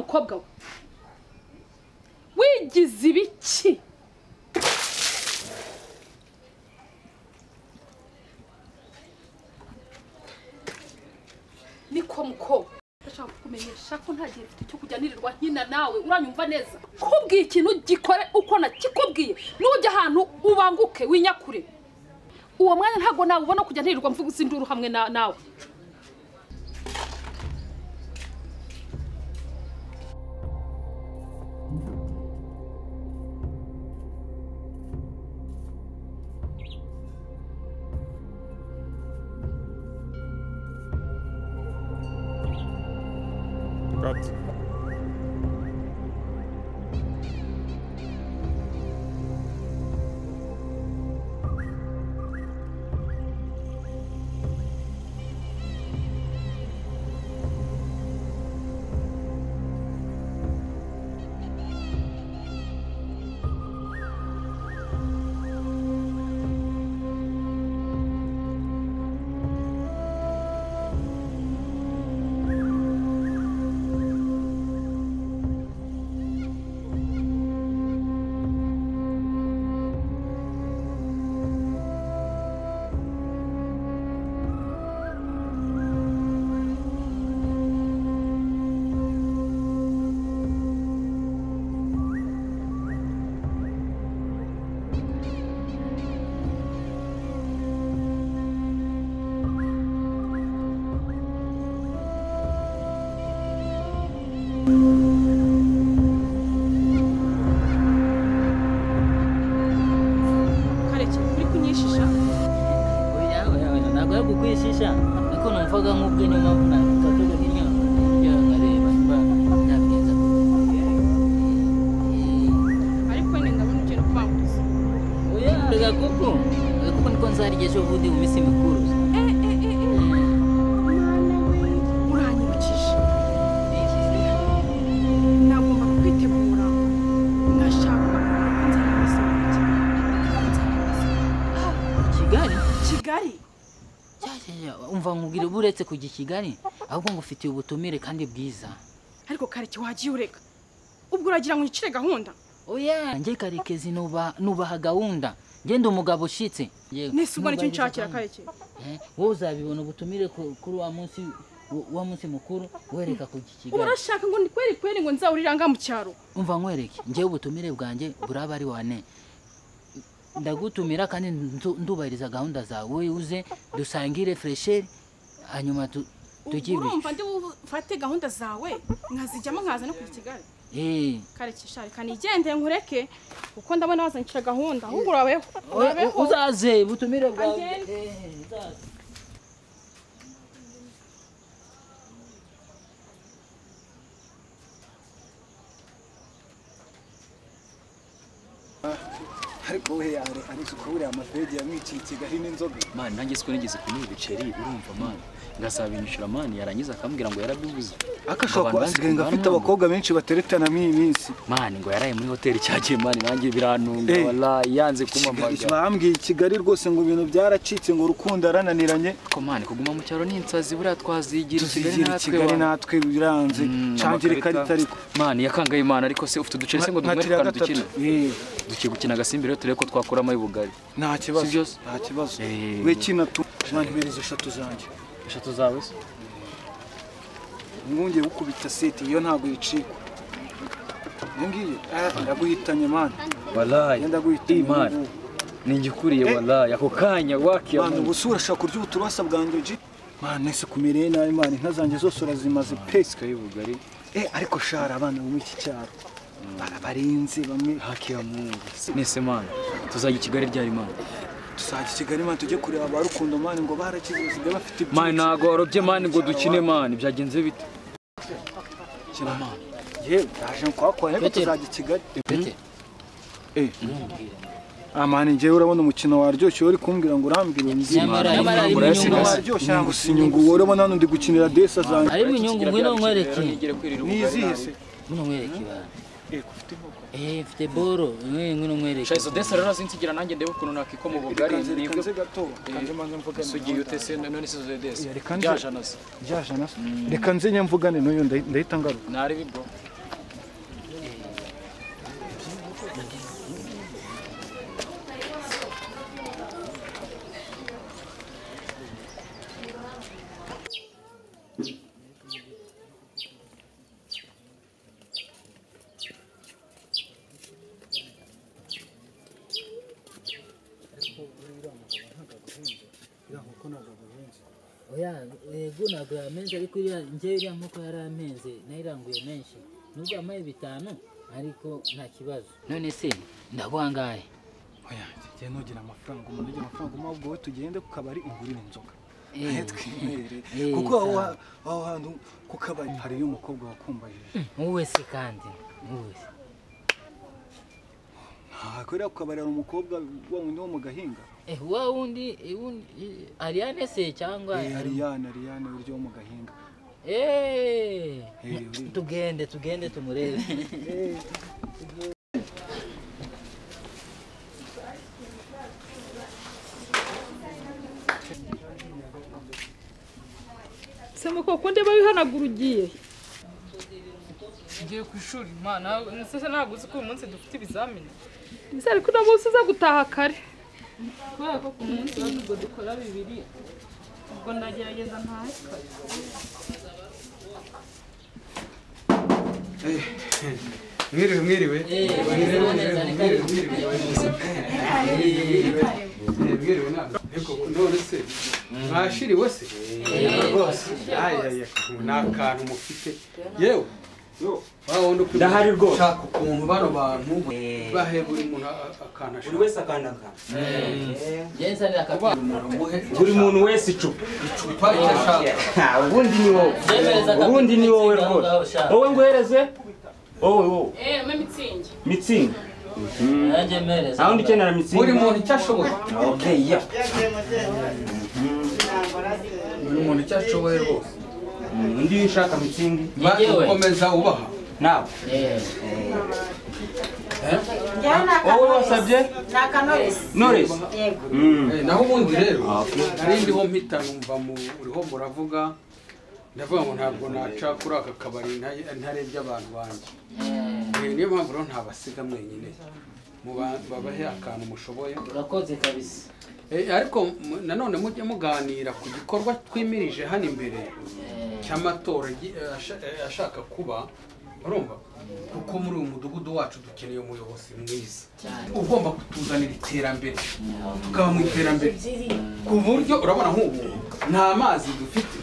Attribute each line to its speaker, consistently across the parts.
Speaker 1: mukobwa we wigize ibiki niko mukobwa ndashaka kukumenyesha ko nta gihe mfite cyo kujya nirirwa nkina nawe uranyumva neza kubwiye ikintu gikore uko nakikubwiye nujya ahantu ubanguke winyakure uwo mwanya ntago nawe ubona kujya nirirwa mvuga izinduru hamwe nawe
Speaker 2: uretse kujya Kigali ahubwo ngo ufitiye ubutumire kandi bwiza
Speaker 1: ariko Kareke wagiye ureka ubwo uragira ngo nyicire gahunda
Speaker 2: oya nge Karekezi nubaha gahunda ngende umugabo ushitse
Speaker 1: nese ubwo nicyo nshakira Kareke
Speaker 2: wowe uzabibona ubutumire kuri wa munsi mukuru wereka kujya Kigali
Speaker 1: urashaka ngo kweri ngo nzawuriranga mu cyaro
Speaker 2: umva nkwereke nge ubutumire bwanjye buraba ari wane ndagutumira kandi ndubahiriza gahunda zawe uze dusangire fresher hanyuma tugiye
Speaker 1: urumva ndi ufate gahunda zawe nkazijyamo nkaza no kuri Kigali Kareke shari kanigende nkureke uko ndabona wazanshira gahunda ahubwo urabeho
Speaker 2: uzaze butumire bwawe uzaze
Speaker 3: ariko we ariko kubura amafegi yamwiciye Kigali n'inzoga
Speaker 4: man nanjye siko nigeze kunywa ibiceri urumva man ngasaba inyishura man yarangiza akambwira ngo yarabibuze
Speaker 3: akashoko asigaye ngafite abakobwa benshi bateretana muri minsi
Speaker 4: man ngo yaraye muri hotel cyagiye man nanjye biranunga wallahi yanze kumamaga
Speaker 3: bambwiye Kigali rwose ngo ibintu byaracitse ngo rukundo arananiranye
Speaker 4: ko man kuguma mu cyaro n'insazi buriya twazigira Kigali
Speaker 3: natwe biranze cangire karita ariko
Speaker 4: man yakangaye man ariko se ufite uduceri se ngo dumwereka dukina dukiye gukina agasimbiro turebe ko twakuramo ibugari
Speaker 3: nta kibazo we kina tu mwana ibereze 3 zanjye
Speaker 4: 3 zawe se
Speaker 3: ngungiye gukubita seti iyo ntago yicikwa ngiye ndaguhitanye man
Speaker 4: wallahi
Speaker 3: ndaguhitanye
Speaker 4: man ningikuriye wallahi ako kanya wakiya
Speaker 3: man ubusura shaka kurya uturasa bwanjye ji man nese kumereye nabi man inka zanjye zose urazimaze peska y'ibugari ariko shara abana mu iki cyaro barabarinze bamwe
Speaker 4: hakiya Mungu nese man tuzajya Kigali ryari man
Speaker 3: tuzajya Kigali man tujye kureba abarukundo man ngo barakiziga bafite
Speaker 4: man nago orobye man ngo dukine man byagenze bite kina man
Speaker 3: yaje kwakwa he tuzajya Kigali amani nje urabona umukino waryoshye uri kumbwira ngo urambwira ngo sinyungu urabona hano ndi gukinira desa zanjye
Speaker 2: ari inyungu ngwino nkwereke
Speaker 3: nizihese
Speaker 2: ngwino nkwereke mfite boro ngwino nkwereke
Speaker 4: shayizo desa rero azinsigira nanjye ndebe ukuntu nakiko mu bugari
Speaker 3: nibwo gato kanje manze mvuga
Speaker 4: sugiye utese none sizo desa
Speaker 3: reka nze nyamvugane n'uyu ndahita ngaruka
Speaker 4: nari bibwo
Speaker 2: Oya, gunaga yamenze ariko njye iriya nkoko yaramenze nayiranguye menshi. Nubwo amaye 5 ariko nta kibazo. None se ndaguhangaye.
Speaker 3: Oya, njye nugira amafaranga, umuntu ugira amafaranga umubwo we tugende ku kabari ungurire inzoga. Kuko aho hantu ku kabari hari umukobwa wakumbajije.
Speaker 2: Wowe se kandi, wowe.
Speaker 3: Akorera ku kabari ari umukobwa wa wundi wo mu gahinga.
Speaker 2: Wa wundi Ariane se cyangwa
Speaker 3: Ariane uryo wo mu gahinga.
Speaker 2: Tugende tumurebe.
Speaker 1: Sema ko kunde bayihanagura ugiye.
Speaker 5: Ngiye ku ishuri mana nsese naguze ko umunsi dufite ibizamini.
Speaker 1: Nizere ko namusi uza gutaha kare.
Speaker 5: Kubera ko ku munsi nubwo dukora 2 ubwo ndagerageza ntahe kare.
Speaker 6: Mwiriwe. None se mwashiriwe se rwose n'akantu mufite yewe ndahari rwose ushaka ukuntu bano bantu bahe buri muntu akana buri wese akana buri muntu wese icupa ubundi ni wowe rwose wowe nguhereze wowe mitsingi
Speaker 2: Nanjye mereza.
Speaker 6: Aho ndikenera mitsingi. Buri muntu cyashoboye. Okay, ya. Buri muntu cyashoboye rwose. Undi ushaka mitsingi. Bakomeza ubaha. Nawe. Wowe wasabye?
Speaker 7: Naka
Speaker 6: Knowless. Yego. Naho ubundi rero. Nari ndiho mpita numva uriho muravuga. Ndavuga ngo ntabwo naca kuri aka kabari ntarebye abantu banje. Niyo mpamvu rero ntabasiga mwenyine babahe akantu mushoboye.
Speaker 2: Urakoze kabisa.
Speaker 6: Ariko nanone mujye muganira ku gikorwa twimirije hano imbere cy'amatora ashaka kuba urumva kuko muri uyu mudugudu wacu dukeneye umuyobozi mwiza ugomba kutuzanira iterambere tukaba mu iterambere ku buryo urabona nk'ubu nta mazi dufite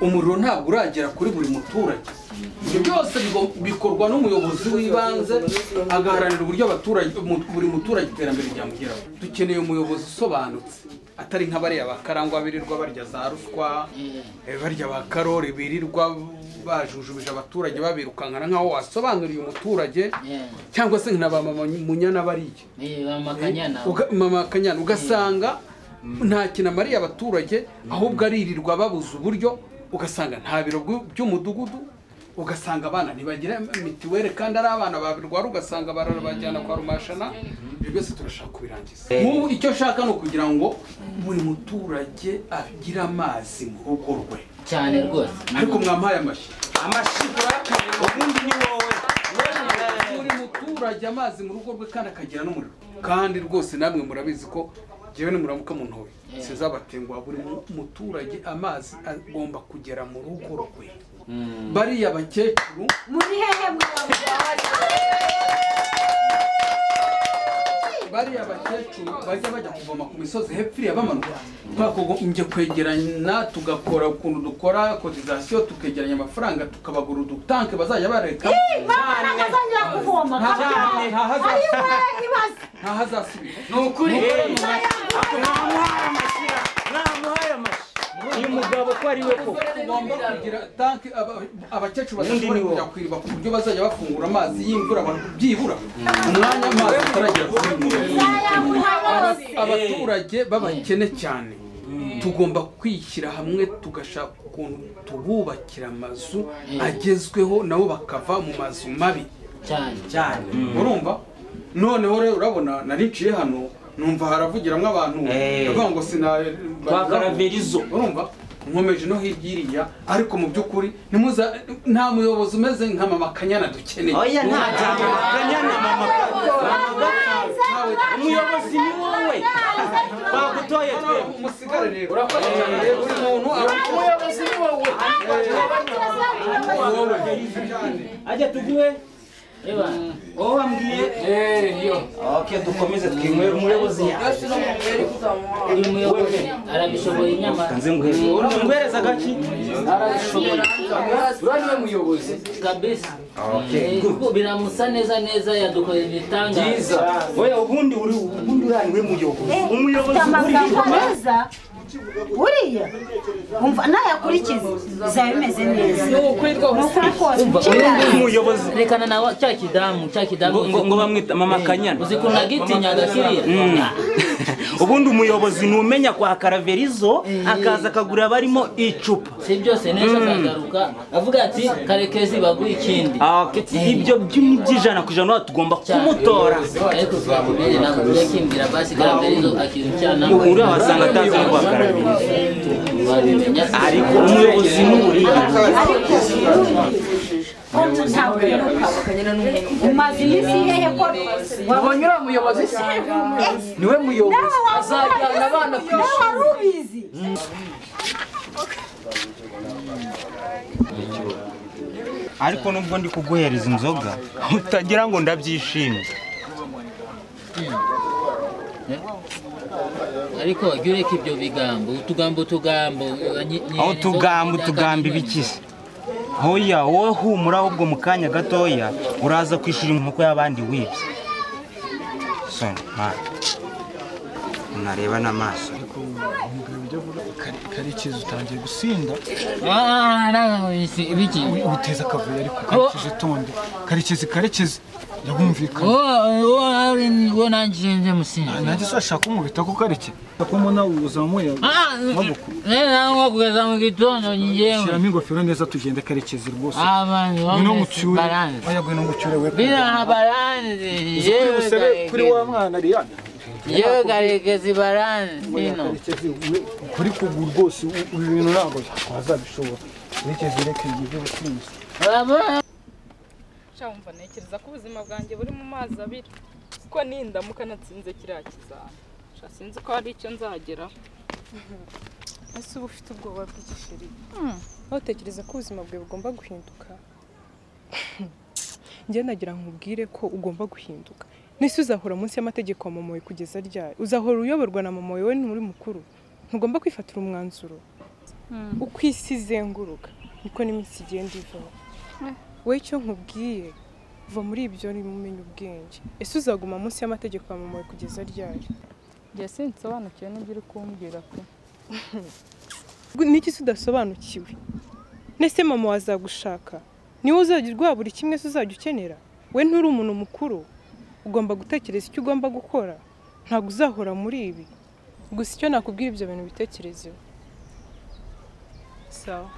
Speaker 6: umuriro ntabwo uragera kuri buri muturage. Ibyo byose bikorwa n'umuyobozi w'ibanze agaharanira uburyo abaturage buri muturage iterambere ryamugeraho. Dukeneye umuyobozi usobanutse atari nk'abariya bakarangwa birirwa barya za ruswa barya bakarore birirwa bajujubije abaturage babirukankana nkaho wasobanuriye umuturage cyangwa se nka mama munyana bariye mama Kanyana ugasanga nta kintu amariye abaturage ahubwo aririrwa babuze uburyo ugasanga nta biro by'umudugudu ugasanga abana ntibagira mitiwere kandi ari abana babirwara ugasanga barabajyana kwa rumashana. Ibyo byose turashaka kubirangiza. Nk'ubu icyo shaka no kugira ngo buri muturage agire amazi mu rugo rwe
Speaker 2: cyane rwose.
Speaker 6: Ariko mwampaye amashyi ubundi ni wowe buri muturage amazi mu rugo rwe kandi akagira n'umuriro kandi rwose namwe murabizi ko jewe ni muramuka mu ntoye sizabatengwa buri muturage amazi agomba kugera mu rugo rwe. Bariya bakecuru
Speaker 7: muri hehe
Speaker 6: bariya bakecuru bajya kuvoma ku misozi hepfo ya bamanuka twako nje kwegerana tugakora ukuntu dukora cotisation tukegeranya amafaranga tukabagura udutanke bazajya bareka nta hazasubira
Speaker 8: nukuri namuhaye amashi uyu mugabo ko ari we ko
Speaker 6: tugomba kugira tanke abakecuru badashobora kujya kwiba ku buryo bazajya bafungura amazi y'imvura byibura umwanya amazi ataragera kuri abaturage babakene cyane. Tugomba kwishyira hamwe tugashaka ukuntu tububakira amazu agezweho nabo bakava mu mazu mabi
Speaker 2: cyane.
Speaker 6: Urumva noneho rero urabona nariciye hano numva haravugiramo abantu bavuga ngo sina
Speaker 8: bakaraverizo
Speaker 6: urumva nkomeje no hirya ariko mu by'ukuri nta muyobozi umeze nka mama Kanyana dukeneye.
Speaker 8: Oya nta Kanyana mama umuyobozi ni wowe bagutoye twe
Speaker 6: umusigare rero urakoze cyane buri muntu umuyobozi ni wowe
Speaker 8: ajya tuguhe eba wowe wambwiye yo okay dukomeze twinywera umuyobozi yacu
Speaker 2: uyu muyobozi arabishoboye inyama
Speaker 8: kanze nguhereza gaki
Speaker 6: arabishoboye uraniwe muyobozi
Speaker 2: kabisa biramusa neza yadukoreye ibitangaza
Speaker 8: oya ubundi uraniwe muyobozi umuyobozi
Speaker 7: neza uriya umva nayakurikiza bizaba bimeze neza
Speaker 2: n'ukuri rwose
Speaker 8: umuyobozi
Speaker 2: rekana nawe cya kidamu
Speaker 8: ngo bamwita mama Kanyana
Speaker 2: uzi ko nagitinya gakiriya
Speaker 8: ubundi umuyobozi numenya kwa karaverizo akaza akagura barimo icupa
Speaker 2: si byose neza akagaruka avuga ati karekezi baguye ikindi
Speaker 8: ibyo by'ijana ku ijana tugomba kumutora
Speaker 2: ariko twamubere ntabwo tujya kimbwira basi karaverizo akirucyana
Speaker 8: uriya wasanga atazi no kwa karaverizo ariko umuyobozi n'uriya
Speaker 7: umaze iminsi hehe ko
Speaker 6: wabonye uriya muyobozi se niwe muyobozi azajyana abana ku ishuri
Speaker 7: wari ubizi
Speaker 8: ariko nubwo ndi kuguhereza inzoga utagira ngo ndabyishimye
Speaker 2: ariko jya ureka ibyo bigambo
Speaker 8: utugambo ibikisi hoya wowe humura ahubwo mu kanya gatoya uraza kwishura inkoko y'abandi wibye soni unareba n'amaso
Speaker 3: Karekezi utangiye gusinda
Speaker 2: ibiki
Speaker 3: uteza akavuyo ariko Karekezi tonde Karekezi yabumvikana
Speaker 2: wo nanjye nje musinda
Speaker 3: nanjye ashaka kumubita ko Karekezi akomona uzamuye maboko
Speaker 2: ntabwo kugeza mu gitondo ngiye
Speaker 3: shyiramo ingofero neza tugende Karekezi rwose
Speaker 2: abantu
Speaker 3: no mucyure oya gwe no mucyure we
Speaker 2: bina baranze
Speaker 3: kuri wa mwana Ariana
Speaker 2: yewe Karekezi baranze hino
Speaker 3: kuri kuguru rwose ibintu ntabwo twazabishobora Karekezi reke ibyo businzi
Speaker 5: cyumva nekereza ko ubuzima bwanjye buri mu mazi abiri ko nindamuka natsinze kiriya kizana sinzi ko hari icyo nzageraho ese uba ufite ubwoba bw'igisheri aho utekereza ko ubuzima bwawe bugomba guhinduka njye nagira nkubwire ko ugomba guhinduka nese uzahora munsi y'amategeko ya mama wawe kugeza ryari uzahora uyoborwa na mama wawe nturi mukuru ntugomba kwifatira umwanzuro uko isi izenguruka niko n'iminsi igenda ivaho wowe icyo nkubwiye va muri ibyo uri umenya ubwenge ese uzaguma munsi y'amategeko ya mama wawe kugeza ryari njye sinsobanukiwe n'ibyo uri kumbwira pe niki se udasobanukiwe nese mama wazagushaka niwe uzagirwa buri kimwe se uzajya ukenera we nturi umuntu mukuru ugomba gutekereza icyo ugomba gukora ntabwo uzahora muri ibi gusa icyo nakubwira ibyo bintu bitekerezeho sawa